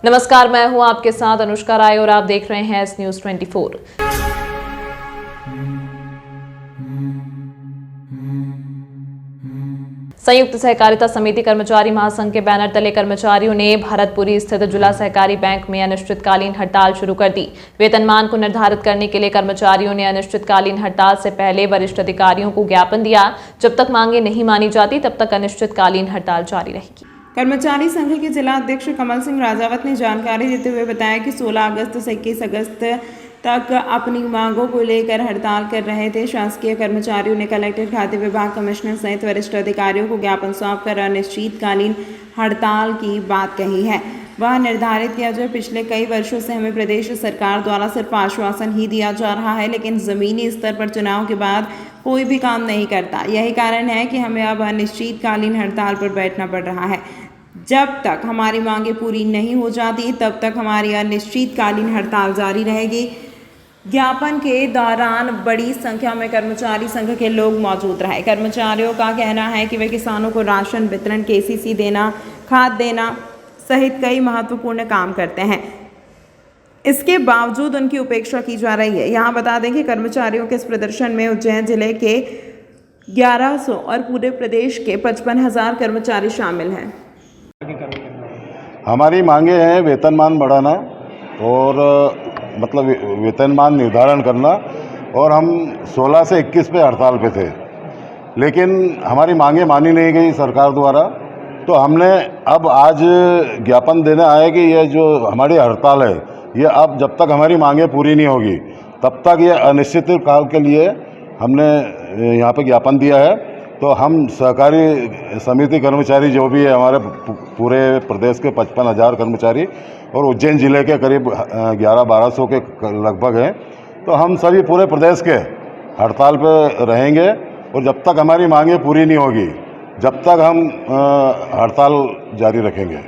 नमस्कार, मैं हूं आपके साथ अनुष्का राय और आप देख रहे हैं न्यूज़ 24। संयुक्त सहकारिता समिति कर्मचारी महासंघ के बैनर तले कर्मचारियों ने भरतपुरी स्थित जिला सहकारी बैंक में अनिश्चितकालीन हड़ताल शुरू कर दी। वेतनमान को निर्धारित करने के लिए कर्मचारियों ने अनिश्चितकालीन हड़ताल से पहले वरिष्ठ अधिकारियों को ज्ञापन दिया। जब तक मांगे नहीं मानी जाती तब तक अनिश्चितकालीन हड़ताल जारी रहेगी। कर्मचारी संघ के जिला अध्यक्ष कमल सिंह राजावत ने जानकारी देते हुए बताया कि 16 अगस्त से 21 अगस्त तक अपनी मांगों को लेकर हड़ताल कर रहे थे। शासकीय कर्मचारियों ने कलेक्टर, खाद्य विभाग, कमिश्नर सहित वरिष्ठ अधिकारियों को ज्ञापन सौंपकर अनिश्चितकालीन हड़ताल की बात कही है। वह निर्धारित किया जो पिछले कई वर्षों से हमें प्रदेश सरकार द्वारा सिर्फ आश्वासन ही दिया जा रहा है, लेकिन ज़मीनी स्तर पर चुनाव के बाद कोई भी काम नहीं करता। यही कारण है कि हमें अब अनिश्चितकालीन हड़ताल पर बैठना पड़ रहा है। जब तक हमारी मांगें पूरी नहीं हो जाती तब तक हमारी अनिश्चितकालीन हड़ताल जारी रहेगी। ज्ञापन के दौरान बड़ी संख्या में कर्मचारी संघ के लोग मौजूद रहे। कर्मचारियों का कहना है कि वे किसानों को राशन वितरण, केसीसी देना, खाद देना सहित कई महत्वपूर्ण काम करते हैं। इसके बावजूद उनकी उपेक्षा की जा रही है। यहाँ बता दें कि कर्मचारियों के इस प्रदर्शन में उज्जैन जिले के 1100 और पूरे प्रदेश के 55,000 कर्मचारी शामिल हैं। हमारी मांगे हैं वेतनमान बढ़ाना और मतलब वेतनमान निर्धारण करना, और हम 16 से 21 पे हड़ताल पे थे, लेकिन हमारी मांगे मानी नहीं गई सरकार द्वारा। तो हमने अब आज ज्ञापन देने आए कि ये जो हमारी हड़ताल है ये अब जब तक हमारी मांगे पूरी नहीं होगी तब तक ये अनिश्चित काल के लिए हमने यहाँ पे ज्ञापन दिया है। तो हम सहकारी समिति कर्मचारी जो भी है हमारे पूरे प्रदेश के 55,000 कर्मचारी और उज्जैन जिले के करीब 1100-1200 के लगभग हैं, तो हम सभी पूरे प्रदेश के हड़ताल पे रहेंगे और जब तक हमारी मांगे पूरी नहीं होगी जब तक हम हड़ताल जारी रखेंगे।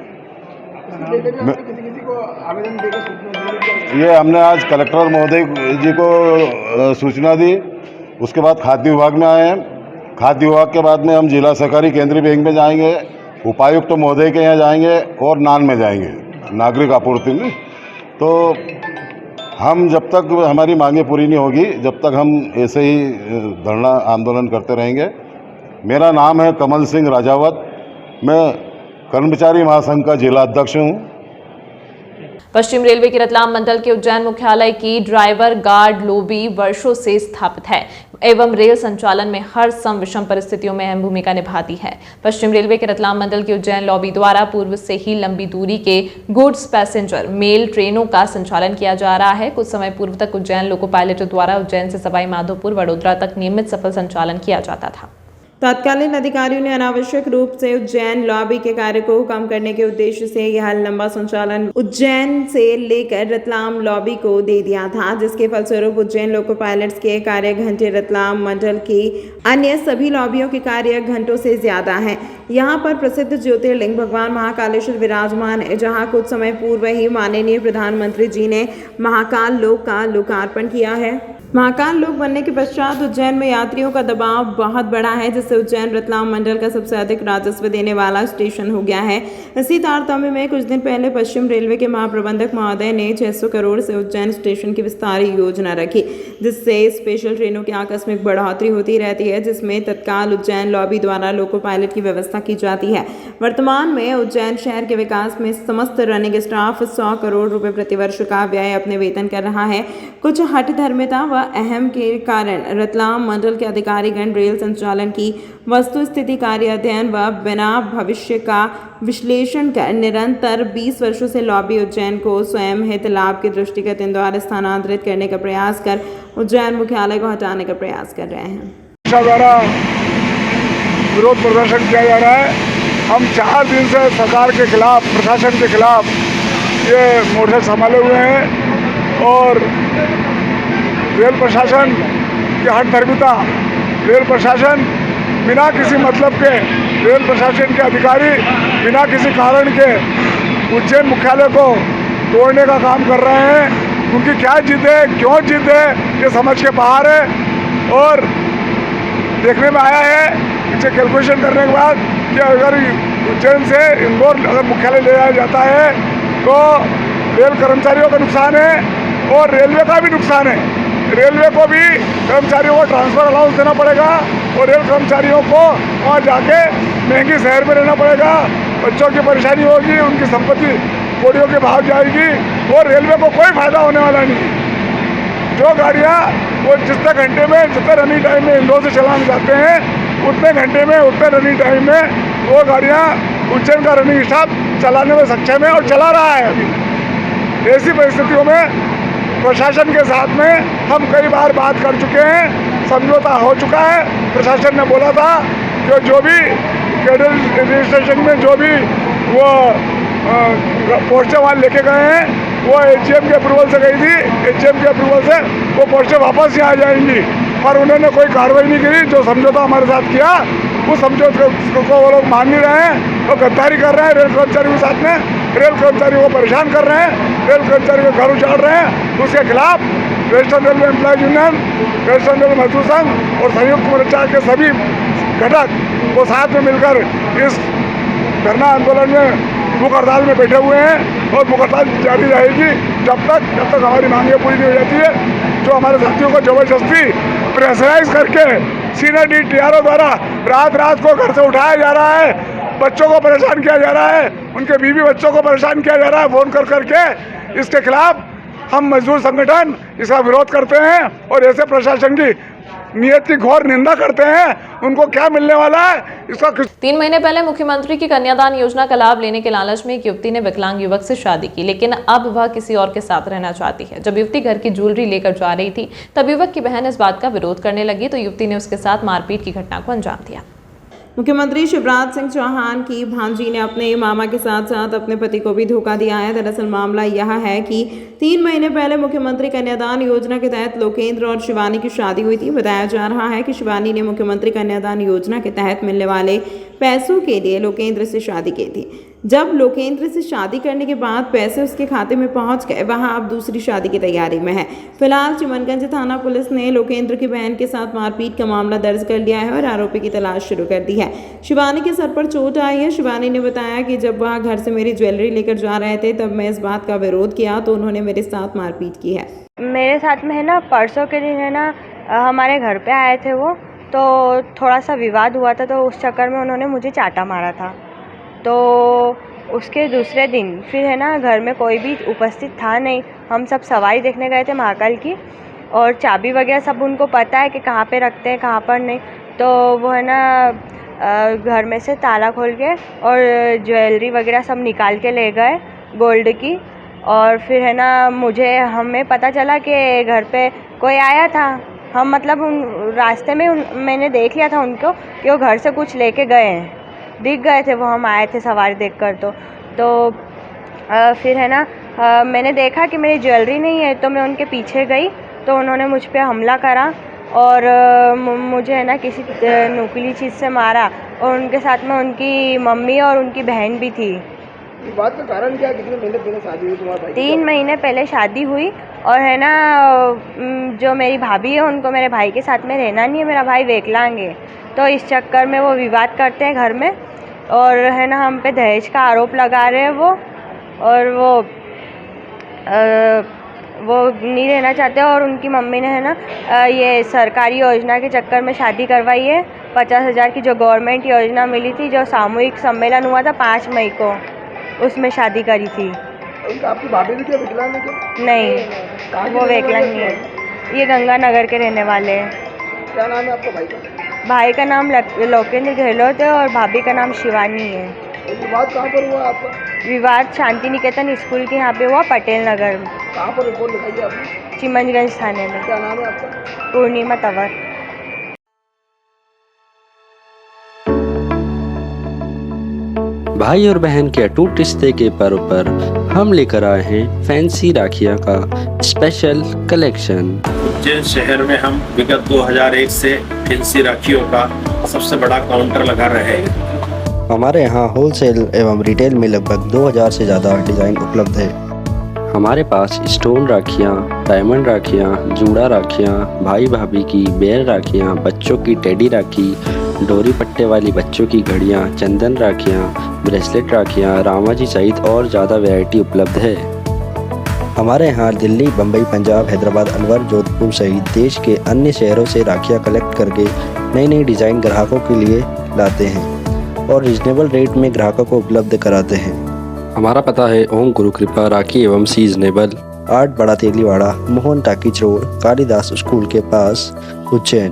ये हमने आज कलेक्टर महोदय जी को सूचना दी, उसके बाद खाद्य विभाग में आए हैं। खाद्य विभाग के बाद में हम जिला सहकारी केंद्रीय बैंक में जाएंगे, उपायुक्त महोदय के यहाँ जाएंगे और नान में जाएंगे, नागरिक आपूर्ति में। तो हम जब तक हमारी मांगे पूरी नहीं होगी जब तक हम ऐसे ही धरना आंदोलन करते रहेंगे। मेरा नाम है कमल सिंह राजावत, मैं कर्मचारी महासंघ का जिला अध्यक्ष हूँ। पश्चिम रेलवे के रतलाम मंडल के उज्जैन मुख्यालय की ड्राइवर गार्ड लॉबी वर्षों से स्थापित है एवं रेल संचालन में हर सम विषम परिस्थितियों में अहम भूमिका निभाती है। पश्चिम रेलवे के रतलाम मंडल की उज्जैन लॉबी द्वारा पूर्व से ही लंबी दूरी के गुड्स पैसेंजर मेल ट्रेनों का संचालन किया जा रहा है। कुछ समय पूर्व तक उज्जैन लोको पायलटों द्वारा उज्जैन से सवाई माधोपुर, वडोदरा तक नियमित सफल संचालन किया जाता था। तत्कालीन अधिकारियों ने अनावश्यक रूप से उज्जैन लॉबी के कार्य को कम करने के उद्देश्य से यह लंबा संचालन उज्जैन से लेकर रतलाम लॉबी को दे दिया था, जिसके फलस्वरूप उज्जैन लोको पायलट्स के कार्य घंटे रतलाम मंडल की अन्य सभी लॉबियों के कार्य घंटों से ज्यादा हैं। यहाँ पर प्रसिद्ध ज्योतिर्लिंग भगवान महाकालेश्वर विराजमान है, जहाँ कुछ समय पूर्व ही माननीय प्रधानमंत्री जी ने महाकाल लोक का लोकार्पण किया है। महाकाल लोक बनने के पश्चात उज्जैन में यात्रियों का दबाव बहुत बढ़ा है, जिससे उज्जैन रतलाम मंडल का सबसे अधिक राजस्व देने वाला स्टेशन हो गया है। इसी तारतम्य में कुछ दिन पहले पश्चिम रेलवे के महाप्रबंधक महोदय ने 600 करोड़ से उज्जैन स्टेशन की विस्तार योजना रखी, जिससे स्पेशल ट्रेनों की आकस्मिक बढ़ोतरी होती रहती है, जिसमें तत्काल उज्जैन लॉबी द्वारा लोको पायलट की व्यवस्था की जाती है। वर्तमान में उज्जैन शहर के विकास में समस्त रनिंग स्टाफ 100 करोड़ रुपए प्रतिवर्ष का व्यय अपने वेतन कर रहा है। कुछ हठ धर्मिता व अहम के कारण रतलाम मंडल के अधिकारीगण रेल संचालन की वस्तु स्थिति, कार्य अध्ययन व बिना भविष्य का विश्लेषण कर निरंतर 20 वर्षों से लॉबी उज्जैन को स्वयं हित लाभ के दृष्टिगत इंदौर स्थानांतरित करने का प्रयास कर उज्जैन मुख्यालय को हटाने का प्रयास कर रहे हैं। द्वारा विरोध प्रदर्शन किया जा रहा है। हम 4 दिन से सरकार के खिलाफ, प्रशासन के खिलाफ ये मोर्चे संभाले हुए हैं और रेल प्रशासन की हठधर्मिता, रेल प्रशासन बिना किसी मतलब के, रेल प्रशासन के अधिकारी बिना किसी कारण के उज्जैन मुख्यालय को तोड़ने का काम कर रहे हैं। उनकी क्या जिद है, क्यों जिद है, ये समझ के बाहर है। और देखने में आया है पीछे कैलकुलेशन करने के बाद कि अगर उज्जैन से इंदौर अगर मुख्यालय ले जाया जाता है तो रेल कर्मचारियों का नुकसान है और रेलवे का भी नुकसान है। रेलवे को भी कर्मचारियों को ट्रांसफ़र अलाउंस देना पड़ेगा और रेल कर्मचारियों को वहाँ जाके महंगी शहर में रहना पड़ेगा। बच्चों की परेशानी होगी, उनकी संपत्ति कोड़ियों के भाव जाएगी और रेलवे को कोई फ़ायदा होने वाला नहीं है। जो गाड़ियाँ वो जितने घंटे में, जितने रनिंग टाइम में इंदौर से चलाने जाते हैं, उतने घंटे में, उतने रनिंग टाइम में वो गाड़ियाँ उज्जैन का रनिंग स्टाफ चलाने में सक्षम है और चला रहा है। अभी ऐसी परिस्थितियों में प्रशासन के साथ में हम कई बार बात कर चुके हैं, समझौता हो चुका है। प्रशासन ने बोला था कि जो भी कैडर रजिस्ट्रेशन में जो भी वो पोस्टें वहाँ लेके गए हैं वो एचजीएम के अप्रूवल से गई थी। एचजीएम के अप्रूवल से वो पोस्टें वापस ही आ जाएंगी, पर उन्होंने कोई कार्रवाई नहीं करी। जो समझौता हमारे साथ किया उस समझौते को वो लोग मान नहीं रहे हैं और गद्दारी कर रहे हैं रेल कर्मचारियों के साथ में। रेल कर्मचारियों को परेशान कर रहे हैं, रेल कर्मचारियों के घर उजाड़ रहे हैं। उसके खिलाफ western railway employees union, western railway मजदूर संघ और संयुक्त मोर्चा के सभी घटक वो साथ में मिलकर इस धरना आंदोलन में भूख हड़ताल में बैठे हुए हैं और भूख हड़ताल जारी रहेगी जब तक हमारी मांगें पूरी नहीं हो जाती है। जो हमारे साथियों को जबरदस्ती प्रेशराइज करके सीनियर DTRO द्वारा रात को घर से उठाया जा रहा है, बच्चों को परेशान किया जा रहा है, उनके बीवी बच्चों को परेशान किया जा रहा है फ़ोन कर करके, इसके खिलाफ हम मजदूर संगठन इसका विरोध करते हैं और ऐसे प्रशासन की नियत की घोर निंदा करते हैं। उनको क्या मिलने वाला है इसका 3 महीने पहले मुख्यमंत्री की कन्यादान योजना का लाभ लेने के लालच में एक युवती ने विकलांग युवक से शादी की, लेकिन अब वह किसी और के साथ रहना चाहती है। जब युवती घर की ज्वेलरी लेकर जा रही थी तब युवक की बहन इस बात का विरोध करने लगी तो युवती ने उसके साथ मारपीट की घटना को अंजाम दिया। मुख्यमंत्री शिवराज सिंह चौहान की भांजी ने अपने मामा के साथ साथ अपने पति को भी धोखा दिया है। दरअसल मामला यह है कि 3 महीने पहले मुख्यमंत्री कन्यादान योजना के तहत लोकेंद्र और शिवानी की शादी हुई थी। बताया जा रहा है कि शिवानी ने मुख्यमंत्री कन्यादान योजना के तहत मिलने वाले पैसों के लिए लोकेंद्र से शादी की थी। जब लोकेंद्र से शादी करने के बाद पैसे उसके खाते में पहुंच गए, वहां अब दूसरी शादी की तैयारी में है। फिलहाल चिमनगंज थाना पुलिस ने लोकेंद्र की बहन के साथ मारपीट का मामला दर्ज कर लिया है और आरोपी की तलाश शुरू कर दी है। शिवानी के सर पर चोट आई है। शिवानी ने बताया कि जब वह घर से मेरी ज्वेलरी लेकर जा रहे थे तब मैं इस बात का विरोध किया तो उन्होंने मेरे साथ मारपीट की है। मेरे साथ में है ना, परसों के दिन है ना हमारे घर पे आए थे वो, तो थोड़ा सा विवाद हुआ था, तो उस चक्कर में उन्होंने मुझे चाटा मारा था। तो उसके दूसरे दिन फिर है ना घर में कोई भी उपस्थित था नहीं। हम सब सवारी देखने गए थे महाकाल की और चाबी वगैरह सब उनको पता है कि कहाँ पे रखते हैं कहाँ पर नहीं। तो वो है ना घर में से ताला खोल के और ज्वेलरी वगैरह सब निकाल के ले गए गोल्ड की। और फिर है ना हमें पता चला कि घर पे कोई आया था। हम मतलब उन रास्ते में मैंने देख लिया था उनको कि वो घर से कुछ लेके गए हैं, दिख गए थे वो, हम आए थे सवारी देखकर। तो फिर है ना मैंने देखा कि मेरी ज्वेलरी नहीं है तो मैं उनके पीछे गई तो उन्होंने मुझ पे हमला करा और मुझे है ना किसी नुकीली चीज़ से मारा और उनके साथ में उनकी मम्मी और उनकी बहन भी थी। इस बात का कारण क्या, कितने महीने पहले शादी हुई तुम्हारे भाई? 3 महीने पहले शादी हुई और है ना जो मेरी भाभी है उनको मेरे भाई के साथ में रहना नहीं है, मेरा भाई विकलांग है, तो इस चक्कर में वो विवाद करते हैं घर में और है ना हम पे दहेज का आरोप लगा रहे हैं वो। और वो नहीं रहना चाहते और उनकी मम्मी ने है ना ये सरकारी योजना के चक्कर में शादी करवाई है। 50,000 की जो गवर्नमेंट योजना मिली थी, जो सामूहिक सम्मेलन हुआ था 5 मई को, उसमें शादी करी थी। आपकी भाभी भी क्या विकलांग है क्या? नहीं, वो विकलांग नहीं है, ये गंगानगर के रहने वाले हैं। क्या नाम है आपका भाई का? भाई का नाम लोकेंद्र गहलोत है और भाभी का नाम शिवानी है। विवाद कहाँ पर हुआ आपका? विवाद शांति निकेतन स्कूल के यहाँ पे हुआ, पटेल नगर में। कहाँ पर रिपोर्ट लिखाई है आपने? चिमनगंज थाने में। क्या नाम है आपका? पूर्णिमा तंवर। भाई और बहन के अटूट रिश्ते के पर्व पर हम लेकर आए हैं फैंसी राखियाँ का स्पेशल कलेक्शन। उज्जैन शहर में हम विगत 2001 से फैंसी राखियों का सबसे बड़ा काउंटर लगा रहे हैं। हमारे यहाँ होलसेल एवं रिटेल में लगभग 2000 से ज़्यादा डिज़ाइन उपलब्ध है। हमारे पास स्टोन राखियाँ, डायमंड राखियाँ, जूड़ा राखियाँ, भाई भाभी की बेल राखियाँ, बच्चों की टेडी राखी, डोरी पट्टे वाली बच्चों की घड़ियाँ, चंदन राखियाँ, ब्रेसलेट राखियाँ, रामाजी सहित और ज़्यादा वैरायटी उपलब्ध है। हमारे यहाँ दिल्ली, बम्बई, पंजाब, हैदराबाद, अलवर, जोधपुर सहित देश के अन्य शहरों से राखियाँ कलेक्ट करके नई नई डिज़ाइन ग्राहकों के लिए लाते हैं और रीजनेबल रेट में ग्राहकों को उपलब्ध कराते हैं। हमारा पता है ओम गुरु कृपा राखी एवं seasonable, 8 Bada Teliwada, Mohan Talkies Road, Kalidas School के पास, उज्जैन।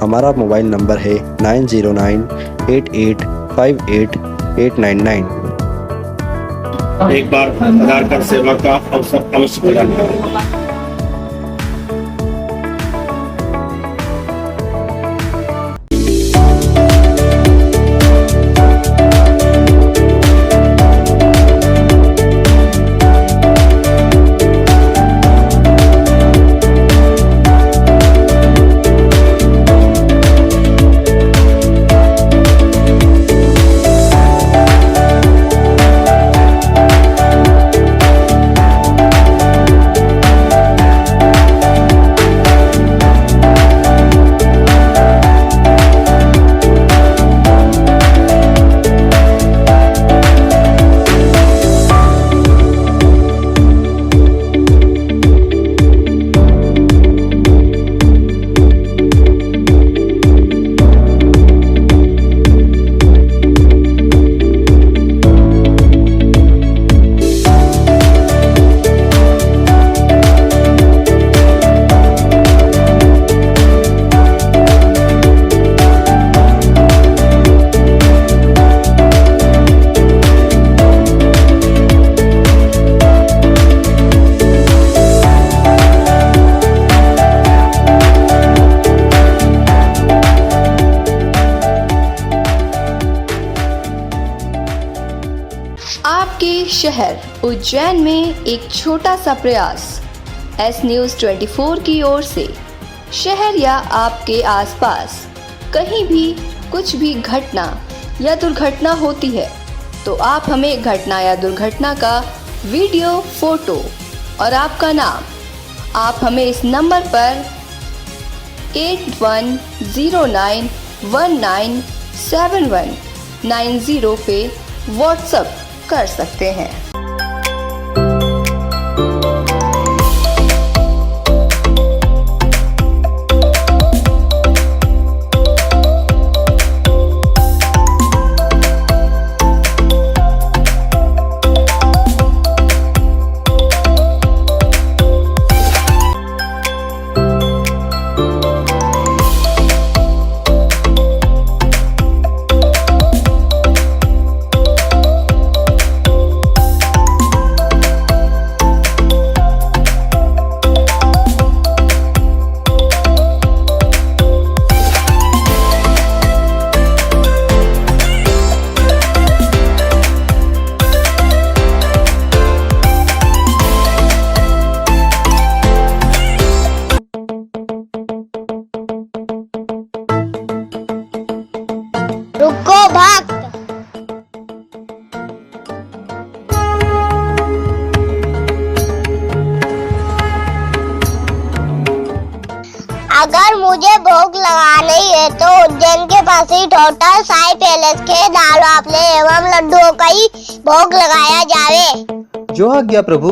हमारा मोबाइल नंबर है 9098858899। एक बार आधार कार्ड सेवा का अवसर अवश्य प्रदान करें। आपके शहर उज्जैन में एक छोटा सा प्रयास एस न्यूज़ 24 की ओर से। शहर या आपके आसपास कहीं भी कुछ भी घटना या दुर्घटना होती है तो आप हमें घटना या दुर्घटना का वीडियो, फोटो और आपका नाम आप हमें इस नंबर पर 8109197190 पे व्हाट्सएप कर सकते हैं। रुको भक्त, अगर मुझे भोग लगानी है तो उज्जैन के पास ही होटल साई पैलेस के दाल बाफले एवं लड्डुओं का ही भोग लगाया जावे। जो आज्ञा प्रभु।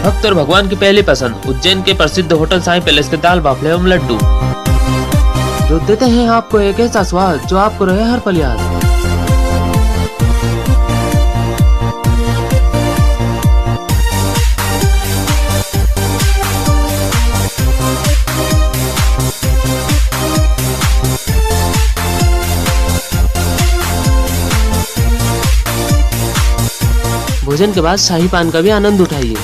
भक्त और भगवान की पहली पसंद उज्जैन के प्रसिद्ध होटल साई पैलेस के दाल बाफले एवं लड्डू, जो देते हैं आपको एक ऐसा स्वाद जो आपको रहे हर पल याद। भोजन के बाद शाही पान का भी आनंद उठाइए।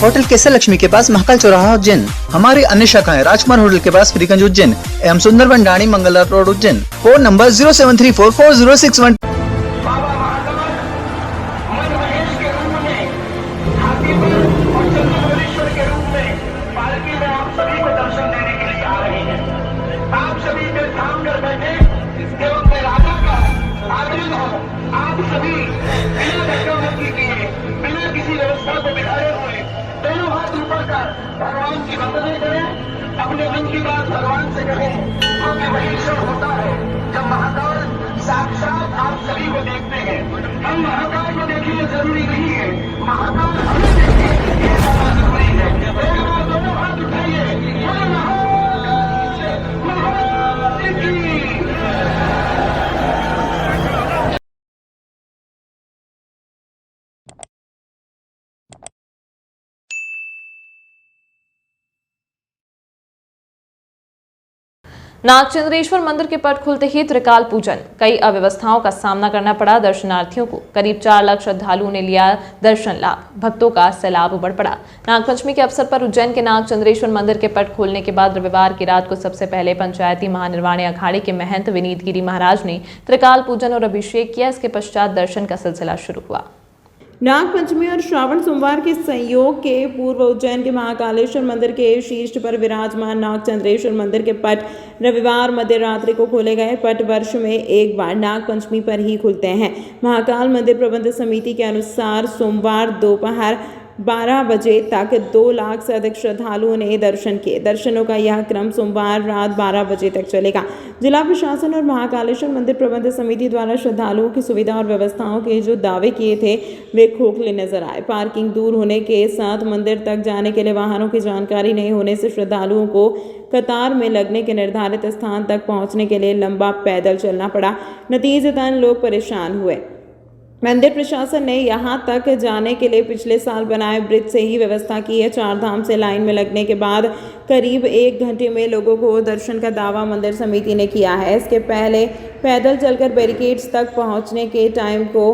होटल केसर लक्ष्मी के पास महाकाल चौराहा उज्जैन। हमारी अन्य शाखाएं राजकुमार होटल के पास फ्रीगंज उज्जैन एवं Sundarban Dani Mangala road Ujjain. Phone number 073440661। बाबा प्रार्थना करें, अपने मन की बात भगवान से कहें, क्योंकि वही क्षण होता है जब महाकाल साक्षात आप सभी को देखते हैं। हम महाकाल को देखिए जरूरी नहीं है, महाकाल हमें देखिए ये ज्यादा जरूरी है। एक बार दोनों हाथ उठाइए, बोले महाकाल की। नागचंद्रेश्वर मंदिर के पट खुलते ही त्रिकाल पूजन, कई अव्यवस्थाओं का सामना करना पड़ा दर्शनार्थियों को। करीब 4 लाख श्रद्धालुओं ने लिया दर्शन लाभ, भक्तों का सैलाब उमड़ पड़ा। नागपंचमी के अवसर पर उज्जैन के नागचंद्रेश्वर मंदिर के पट खोलने के बाद रविवार की रात को सबसे पहले पंचायती महानिर्वाणी अखाड़े के महंत विनीत गिरी महाराज ने त्रिकाल पूजन और अभिषेक किया। इसके पश्चात दर्शन का सिलसिला शुरू हुआ। नागपंचमी और श्रावण सोमवार के संयोग के पूर्व उज्जैन के महाकालेश्वर मंदिर के शीर्ष पर विराजमान नागचंद्रेश्वर मंदिर के पट रविवार मध्य रात्रि को खोले गए। पट वर्ष में एक बार नागपंचमी पर ही खुलते हैं। महाकाल मंदिर प्रबंध समिति के अनुसार सोमवार दोपहर 12 बजे तक 2 लाख से अधिक श्रद्धालुओं ने दर्शन किए। दर्शनों का यह क्रम सोमवार रात 12 बजे तक चलेगा। जिला प्रशासन और महाकालेश्वर मंदिर प्रबंध समिति द्वारा श्रद्धालुओं की सुविधा और व्यवस्थाओं के जो दावे किए थे वे खोखले नजर आए। पार्किंग दूर होने के साथ मंदिर तक जाने के लिए वाहनों की जानकारी नहीं होने से श्रद्धालुओं को कतार में लगने के निर्धारित स्थान तक पहुंचने के लिए लंबा पैदल चलना पड़ा। नतीजतन लोग परेशान हुए। मंदिर प्रशासन ने यहां तक जाने के लिए पिछले साल बनाए ब्रिज से ही व्यवस्था की है। 4 धाम से लाइन में लगने के बाद करीब 1 घंटे में लोगों को दर्शन का दावा मंदिर समिति ने किया है। इसके पहले पैदल चलकर बैरिकेड्स तक पहुंचने के टाइम को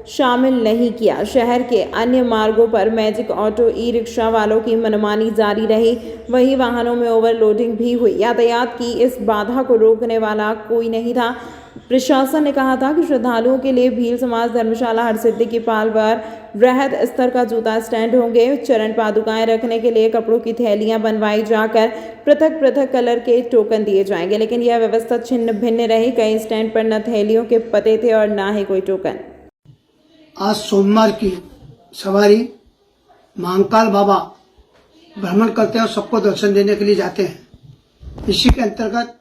शामिल नहीं किया। शहर के अन्य मार्गों पर मैजिक ऑटो ई रिक्शा वालों की मनमानी जारी रही। वहीं वाहनों में ओवरलोडिंग भी हुई। यातायात की इस बाधा को रोकने वाला कोई नहीं था। प्रशासन ने कहा था कि श्रद्धालुओं के लिए भील समाज धर्मशाला हरसिद्धि की पाल पर वृहद स्तर का जूता स्टैंड होंगे। चरण पादुकाएं रखने के लिए कपड़ों की थैलियां बनवाई जाकर पृथक पृथक कलर के टोकन दिए जाएंगे, लेकिन यह व्यवस्था छिन्न भिन्न रही। कई स्टैंड पर न थैलियों के पते थे और न ही कोई टोकन। आज सोमवार की सवारी महाकाल बाबा भ्रमण करते हैं और सबको दर्शन देने के लिए जाते हैं। इसी के अंतर्गत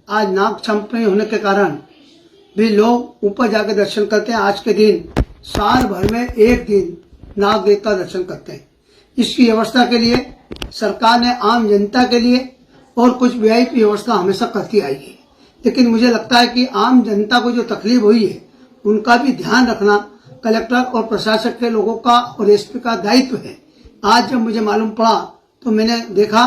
आज नागपंचमी होने के कारण भी लोग ऊपर जाकर दर्शन करते हैं। आज के दिन साल भर में एक दिन नाग देवता दर्शन करते हैं। इसकी व्यवस्था के लिए सरकार ने आम जनता के लिए और कुछ वीआईपी व्यवस्था हमेशा करती आई है, लेकिन मुझे लगता है कि आम जनता को जो तकलीफ हुई है उनका भी ध्यान रखना कलेक्टर और प्रशासक के लोगों का और एसपी का दायित्व है। आज जब मुझे मालूम पड़ा तो मैंने देखा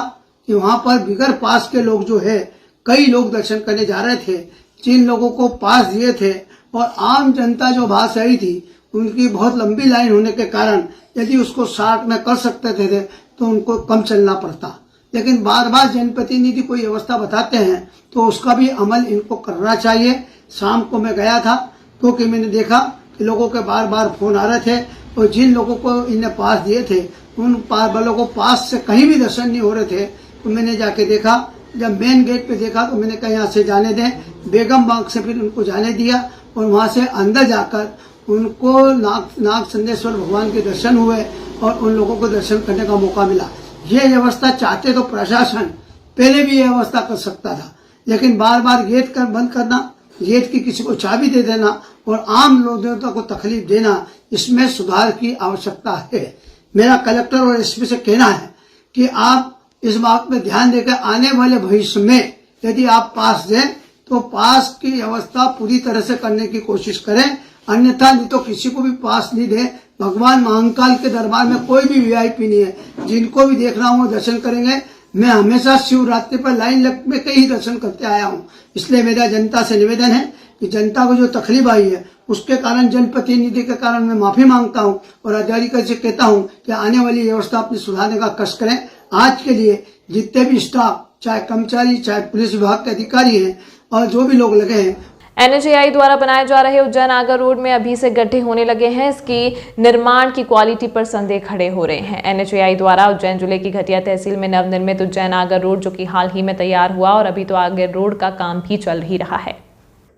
कि वहां पर बिगर पास के लोग जो है कई लोग दर्शन करने जा रहे थे। जिन लोगों को पास दिए थे और आम जनता जो बाहर से आई थी उनकी बहुत लंबी लाइन होने के कारण यदि उसको 60 में कर सकते थे तो उनको कम चलना पड़ता। लेकिन बार बार जनप्रतिनिधि कोई व्यवस्था बताते हैं तो उसका भी अमल इनको करना चाहिए। शाम को मैं गया था क्योंकि मैंने देखा कि लोगों के बार बार फोन आ रहे थे और जिन लोगों को इन्हें पास दिए थे उन वालों को पास से कहीं भी दर्शन नहीं हो रहे थे। तो मैंने जाके देखा, जब मेन गेट पे देखा तो मैंने कहा यहाँ से जाने दें। बेगम बाग से फिर उनको जाने दिया और वहाँ से अंदर जाकर उनको नागचंद्रेश्वर भगवान के दर्शन हुए और उन लोगों को दर्शन करने का मौका मिला। ये व्यवस्था चाहते तो प्रशासन पहले भी ये व्यवस्था कर सकता था, लेकिन बार बार गेट बंद करना, गेट की किसी को चाबी दे देना और आम लोगों को तकलीफ देना, इसमें सुधार की आवश्यकता है। मेरा कलेक्टर और एसपी से कहना है कि आप इस बात में ध्यान देकर आने वाले भविष्य में यदि आप पास दें तो पास की व्यवस्था पूरी तरह से करने की कोशिश करें, अन्यथा नहीं तो किसी को भी पास नहीं दे। भगवान महाकाल के दरबार में कोई भी वीआईपी नहीं है। जिनको भी देख रहा हूँ दर्शन करेंगे। मैं हमेशा शिवरात्रि पर लाइन लग में कई दर्शन करते आया हूँ, इसलिए मेरा जनता से निवेदन है कि जनता को जो तकलीफ आई है उसके कारण, जनप्रतिनिधि के कारण मैं माफी मांगता हूँ और अधिकारी से कहता हूँ कि आने वाली व्यवस्था अपनी सुधारने का कष्ट करें। आज के लिए जितने भी स्टाफ, चाहे कर्मचारी, चाहे पुलिस विभाग के अधिकारी हैं और जो भी लोग लगे हैं, NHAI द्वारा बनाए जा रहे उज्जैन आगर रोड में अभी से गड्ढे होने लगे हैं। इसकी निर्माण की क्वालिटी पर संदेह खड़े हो रहे हैं। NHAI द्वारा उज्जैन जिले की घटिया तहसील में नवनिर्मित उज्जैन आगर रोड, जो कि हाल ही में तैयार हुआ और अभी तो आगर रोड का काम भी चल ही रहा है।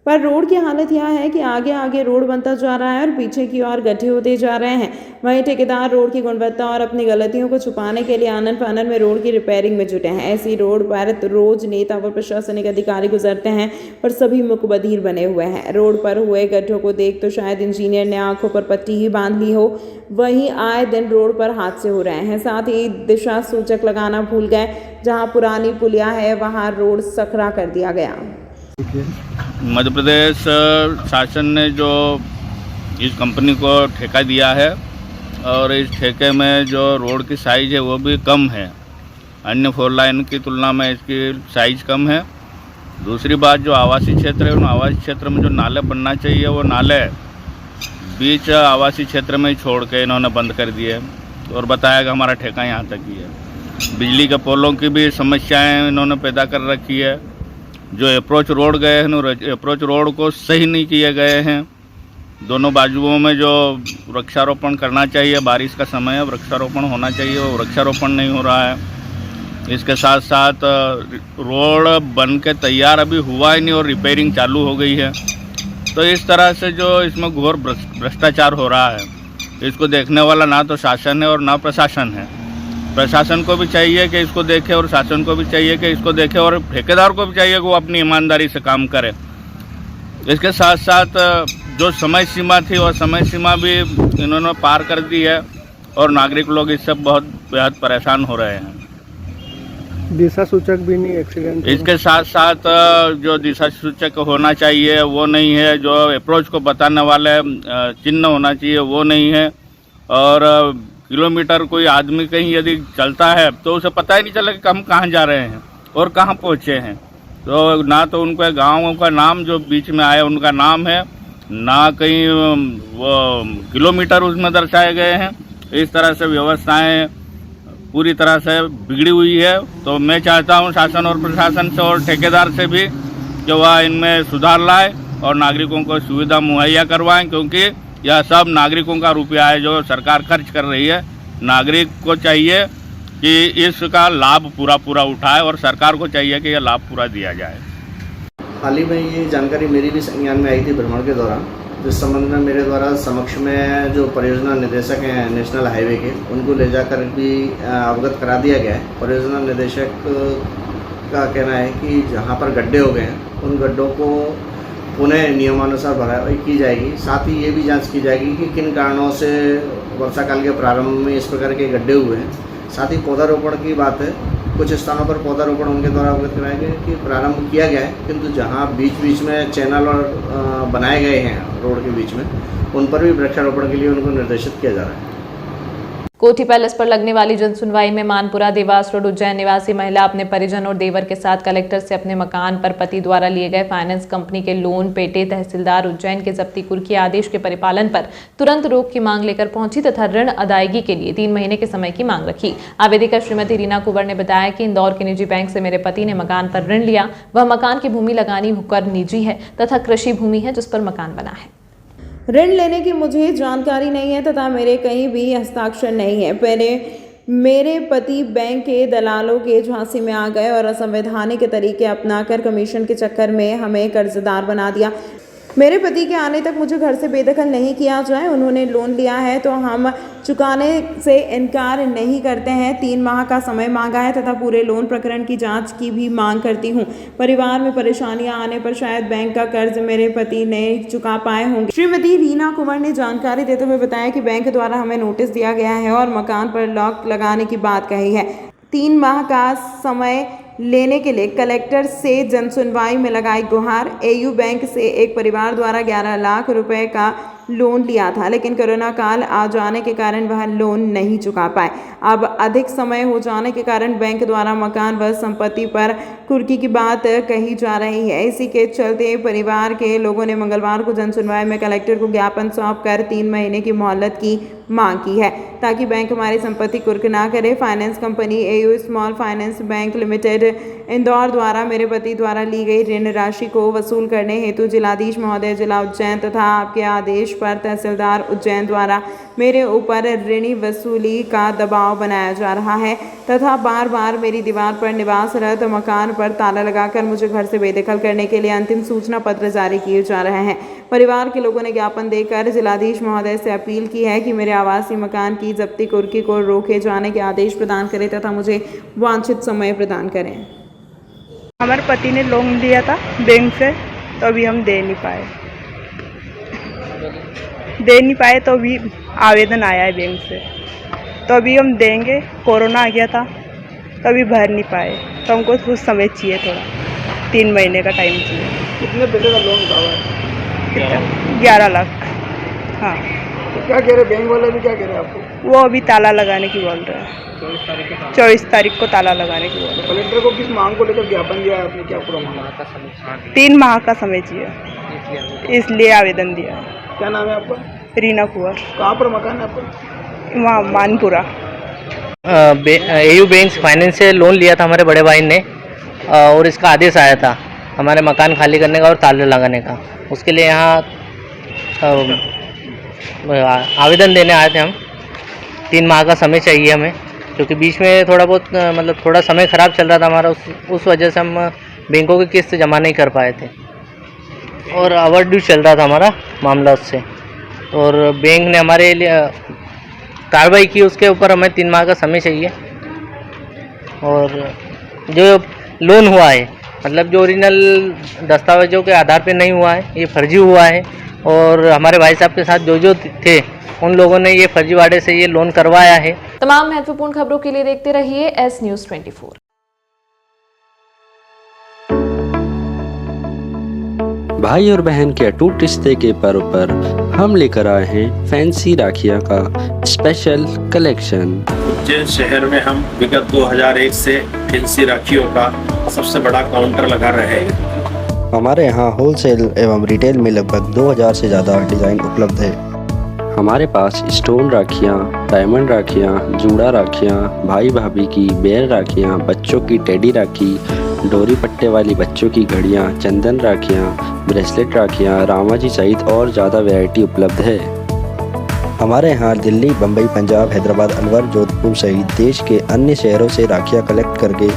पर रोड की हालत यह है कि आगे आगे रोड बनता जा रहा है और पीछे की ओर गड्ढे होते जा रहे हैं। वहीं ठेकेदार रोड की गुणवत्ता और अपनी गलतियों को छुपाने के लिए आनन फानन में रोड की रिपेयरिंग में जुटे हैं। ऐसी रोड पर रोज नेता व प्रशासनिक अधिकारी गुजरते हैं पर सभी मुकबधीर बने हुए हैं। रोड पर हुए गड्ढों को देख तो शायद इंजीनियर ने आंखों पर पट्टी ही बांध ली हो। वहीं आए दिन रोड पर हादसे हो रहे हैं। साथ ही दिशा सूचक लगाना भूल गए। जहां पुरानी पुलिया है वहां रोड सकरा कर दिया गया। मध्य प्रदेश शासन ने जो इस कंपनी को ठेका दिया है और इस ठेके में जो रोड की साइज़ है वो भी कम है, अन्य 4 लाइन की तुलना में इसकी साइज़ कम है। दूसरी बात, जो आवासीय क्षेत्र है उन आवासीय क्षेत्र में जो नाले बनना चाहिए वो नाले बीच आवासीय क्षेत्र में ही छोड़ के इन्होंने बंद कर दिए और बताया कि हमारा ठेका यहाँ तक ही है। बिजली के पोलों की भी समस्याएं इन्होंने पैदा कर रखी है। जो अप्रोच रोड गए हैं अप्रोच रोड को सही नहीं किए गए हैं। दोनों बाजुओं में जो वृक्षारोपण करना चाहिए, बारिश का समय है, वृक्षारोपण होना चाहिए, वो वृक्षारोपण नहीं हो रहा है। इसके साथ साथ रोड बन के तैयार अभी हुआ ही नहीं और रिपेयरिंग चालू हो गई है। तो इस तरह से जो इसमें घोर भ्रष्टाचार हो रहा है, इसको देखने वाला ना तो शासन है और ना प्रशासन है। प्रशासन को भी चाहिए कि इसको देखे और शासन को भी चाहिए कि इसको देखे और ठेकेदार को भी चाहिए कि वो अपनी ईमानदारी से काम करे। इसके साथ साथ जो समय सीमा थी वो समय सीमा भी इन्होंने पार कर दी है और नागरिक लोग इससे बहुत बेहद परेशान हो रहे हैं। दिशा सूचक भी नहीं एक्सीडेंट। इसके साथ साथ जो दिशा सूचक होना चाहिए वो नहीं है, जो अप्रोच को बताने वाले चिन्ह होना चाहिए वो नहीं है और किलोमीटर कोई आदमी कहीं यदि चलता है तो उसे पता ही नहीं चला कि हम कहाँ जा रहे हैं और कहाँ पहुँचे हैं। तो ना तो उनके गाँवों का नाम जो बीच में आए उनका नाम है, ना कहीं वो किलोमीटर उसमें दर्शाए गए हैं। इस तरह से व्यवस्थाएं पूरी तरह से बिगड़ी हुई है। तो मैं चाहता हूं शासन और प्रशासन से और ठेकेदार से भी कि वह इनमें सुधार लाए और नागरिकों को सुविधा मुहैया करवाएं, क्योंकि यह सब नागरिकों का रुपया है जो सरकार खर्च कर रही है। नागरिक को चाहिए कि इसका लाभ पूरा उठाए और सरकार को चाहिए कि यह लाभ पूरा दिया जाए। हाल ही में ये जानकारी मेरी भी संज्ञान में आई थी भ्रमण के दौरान, जिस संबंध में मेरे द्वारा समक्ष में जो परियोजना निदेशक हैं नेशनल हाईवे के, उनको ले जाकर भी अवगत करा दिया गया है। परियोजना निदेशक का कहना है कि जहाँ पर गड्ढे हो गए हैं उन गड्ढों को पुनः नियमानुसार भराई की जाएगी। साथ ही ये भी जांच की जाएगी कि किन कारणों से वर्षा काल के प्रारंभ में इस प्रकार के गड्ढे हुए हैं। साथ ही पौधारोपण की बात है, कुछ स्थानों पर पौधारोपण उनके द्वारा अवगत कराया गया कि प्रारंभ किया गया है, किंतु जहां बीच बीच में चैनल और बनाए गए हैं रोड के बीच में, उन पर भी वृक्षारोपण के लिए उनको निर्देशित किया जा रहा है। कोठी पैलेस पर लगने वाली जनसुनवाई में मानपुरा देवास रोड उज्जैन निवासी महिला अपने परिजन और देवर के साथ कलेक्टर से अपने मकान पर पति द्वारा लिए गए फाइनेंस कंपनी के लोन पेटे तहसीलदार उज्जैन के जब्ती कुर्की आदेश के परिपालन पर तुरंत रोक की मांग लेकर पहुंची तथा ऋण अदायगी के लिए 3 महीने के समय की मांग रखी। आवेदिका श्रीमती रीना कुंवर ने बताया कि इंदौर के निजी बैंक से मेरे पति ने मकान पर ऋण लिया। वह मकान की भूमि लगानी होकर निजी है तथा कृषि भूमि है जिस पर मकान बना है। ऋण लेने की मुझे जानकारी नहीं है तथा मेरे कहीं भी हस्ताक्षर नहीं है। पहले मेरे पति बैंक के दलालों के झांसे में आ गए और असंवैधानिक तरीके अपनाकर कमीशन के चक्कर में हमें कर्जदार बना दिया। मेरे पति के आने तक मुझे घर से बेदखल नहीं किया जाए। उन्होंने लोन लिया है तो हम चुकाने से इनकार नहीं करते हैं। 3 माह का समय मांगा है तथा पूरे लोन प्रकरण की जांच की भी मांग करती हूं। परिवार में परेशानियां आने पर शायद बैंक का कर्ज मेरे पति नहीं चुका पाए होंगे। श्रीमती रीना कुंवर ने जानकारी देते हुए बताया कि बैंक द्वारा हमें नोटिस दिया गया है और मकान पर लॉक लगाने की बात कही है। 3 माह का समय लेने के लिए कलेक्टर से जनसुनवाई में लगाई गुहार। एयू बैंक से एक परिवार द्वारा 11 लाख रुपए का लोन लिया था, लेकिन कोरोना काल आ जाने के कारण वह लोन नहीं चुका पाए। अब अधिक समय हो जाने के कारण बैंक द्वारा मकान व संपत्ति पर कुर्की की बात कही जा रही है। इसी के चलते परिवार के लोगों ने मंगलवार को जनसुनवाई में कलेक्टर को ज्ञापन सौंपकर 3 महीने की मोहलत की मांग की है ताकि बैंक हमारी संपत्ति कुर्क ना करे। Finance company AU small finance bank limited Indore द्वारा मेरे पति द्वारा ली गई ऋण राशि को वसूल करने हेतु जिलाधीश महोदय जिला उज्जैन तथा आपके आदेश पर तहसीलदार उज्जैन द्वारा मेरे ऊपर ऋणी वसूली का दबाव बनाया जा रहा है तथा बार बार मेरी दीवार पर निवासरत मकान पर ताला लगाकर मुझे घर से बेदखल करने के लिए अंतिम सूचना पत्र जारी किए जा रहे हैं। परिवार के लोगों ने ज्ञापन देकर जिलाधीश महोदय से अपील की है कि मेरे आवासीय मकान की जब्ती कुर्की को रोके जाने के आदेश प्रदान करें तथा मुझे वांछित समय प्रदान करें। हमारे पति ने लोन लिया था बैंक से, तो अभी हम दे नहीं पाए तो अभी आवेदन आया है बैंक से, तो अभी हम देंगे। कोरोना आ गया था तो अभी भर नहीं पाए, तो हमको कुछ समय चाहिए, थोड़ा 3 महीने का टाइम चाहिए। कितने पैसे का लोन उठावा है? 11 लाख। हाँ। तो क्या कह रहे बैंक वाले भी, क्या कह रहे हैं आपको? वो अभी ताला लगाने की बोल रहे हैं। 24 तारीख को ताला लगाने की बोल रहे हैं। कलेक्टर को किस मांग को लेकर ज्ञापन दिया है आपने? क्या पूरा मांगा? 3 माह का समय चाहिए, इसलिए आवेदन दिया है। क्या नाम है आपका? रीना कुंवर। कहाँ पर मकान है आपका? वहाँ मानपुरा। AU बैंक फाइनेंस से लोन लिया था हमारे बड़े भाई ने, और इसका आदेश आया था हमारे मकान खाली करने का और ताले लगाने का। उसके लिए यहाँ आवेदन देने आए थे हम। 3 माह का समय चाहिए हमें, क्योंकि बीच में थोड़ा बहुत मतलब थोड़ा समय ख़राब चल रहा था हमारा, उस वजह से हम बैंकों की किस्त जमा नहीं कर पाए थे और ओवर ड्यू चल रहा था हमारा मामला उससे, और बैंक ने हमारे लिए कार्रवाई की। उसके ऊपर हमें 3 माह का समय चाहिए। और जो लोन हुआ है, मतलब जो ओरिजिनल दस्तावेजों के आधार पे नहीं हुआ है, ये फर्जी हुआ है। और हमारे भाई साहब के साथ जो थे उन लोगों ने ये फर्जीवाड़े से ये लोन करवाया है। तमाम महत्वपूर्ण खबरों के लिए देखते रहिए एस न्यूज़ 24। भाई और बहन के अटूट रिश्ते के पर्व पर हम लेकर आए हैं फैंसी राखियाँ का स्पेशल कलेक्शन। उज्जैन शहर में हम विगत 2001 से फैंसी राखियों का सबसे बड़ा काउंटर लगा रहे हैं। हमारे यहाँ होलसेल एवं रिटेल में लगभग 2000 से ज़्यादा डिज़ाइन उपलब्ध है। हमारे पास स्टोन राखियाँ, डायमंड राखियाँ, जूड़ा राखियाँ, भाई भाभी की बेर राखियाँ, बच्चों की टेडी राखी, डोरी पट्टे वाली बच्चों की घड़ियाँ, चंदन राखियाँ, ब्रेसलेट राखियाँ, रामा जी सहित और ज़्यादा वैरायटी उपलब्ध है। हमारे यहाँ दिल्ली, बम्बई, पंजाब, हैदराबाद, अलवर, जोधपुर सहित देश के अन्य शहरों से राखियाँ कलेक्ट करके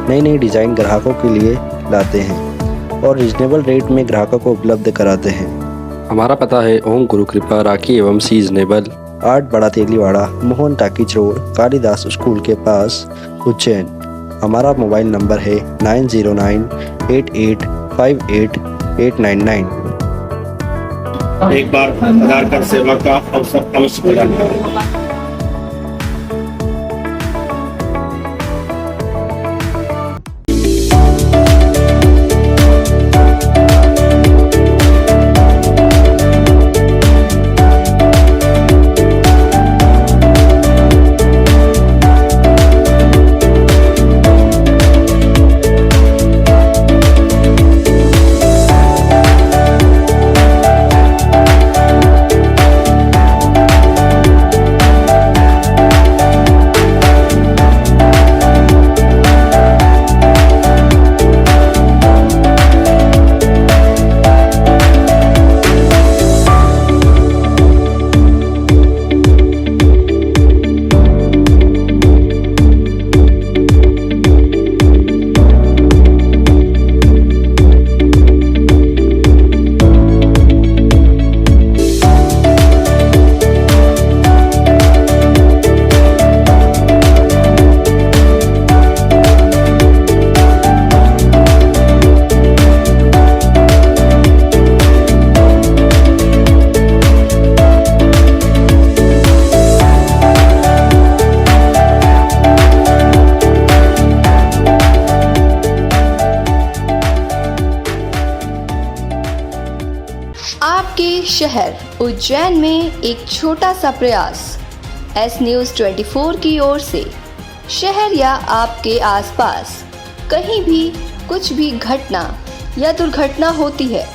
नई नई डिज़ाइन ग्राहकों के लिए लाते हैं और रिजनेबल रेट में ग्राहकों को उपलब्ध कराते हैं। हमारा पता है ओम गुरु कृपा राखी एवं seasonable, 8 Bada Teliwada, Mohan Talkies Road, Kalidas School के पास, उज्जैन। हमारा मोबाइल नंबर है 9098858899। एक बार आधार कार्ड सेवा का अवसर अवश्य प्रदान करें। आपके शहर उज्जैन में एक छोटा सा प्रयास एस न्यूज़ 24 की ओर से शहर या आपके आसपास कहीं भी कुछ भी घटना या दुर्घटना होती है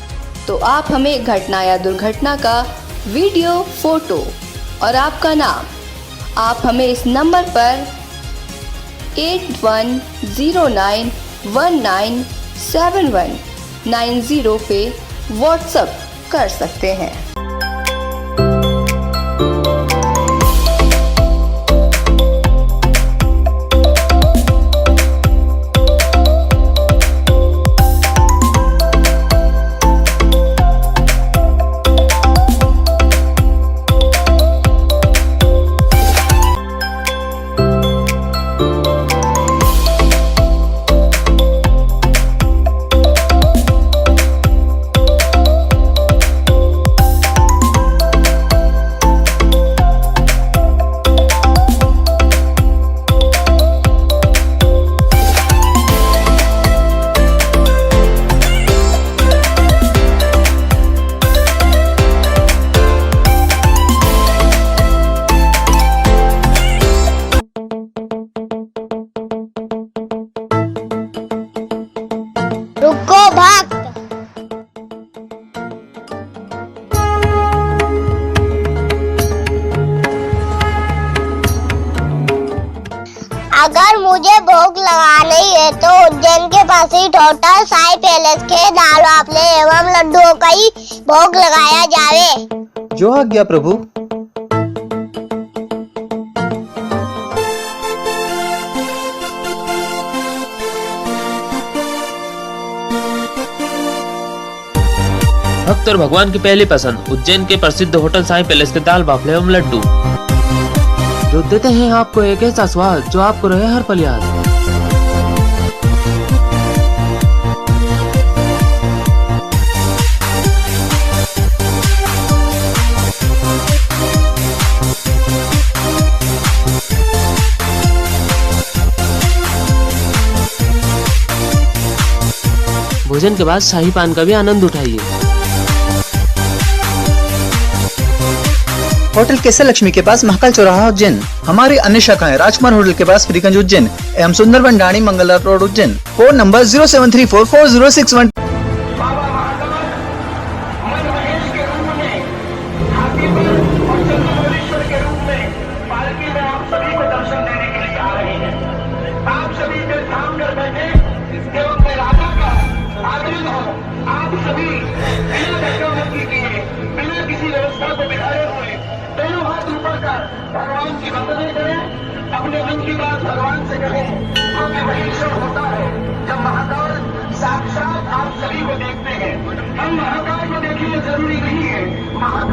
तो आप हमें घटना या दुर्घटना का वीडियो, फोटो और आपका नाम आप हमें इस नंबर पर 8109197190 पे व्हाट्सएप कर सकते हैं। मुझे भोग लगाना ही है तो उज्जैन के पास ही होटल साई पैलेस के दाल बाफले एवं लड्डुओं का ही भोग लगाया जावे। जो आज्ञा प्रभु। भक्त और भगवान की पहली पसंद उज्जैन के प्रसिद्ध होटल साई पैलेस के दाल बाफले एवं लड्डू, जो देते हैं आपको एक ऐसा स्वाद जो आपको रहे हर पल याद। भोजन के बाद शाही पान का भी आनंद उठाइए। होटल केसर लक्ष्मी के पास महाकाल चौराहा उज्जैन। हमारी अन्य शाखाएं राजकुमार होटल के पास फ्रीगंज उज्जैन एवं Sundarban Dani Mangala road Ujjain. Phone number 073440661। भगवान की वंदना करें, अपने मन की बात भगवान से कहें, क्योंकि वही क्षण होता है जब महाकाल साक्षात आप सभी को देखते हैं। हम महाकाल को देखिए जरूरी नहीं है, महाकाल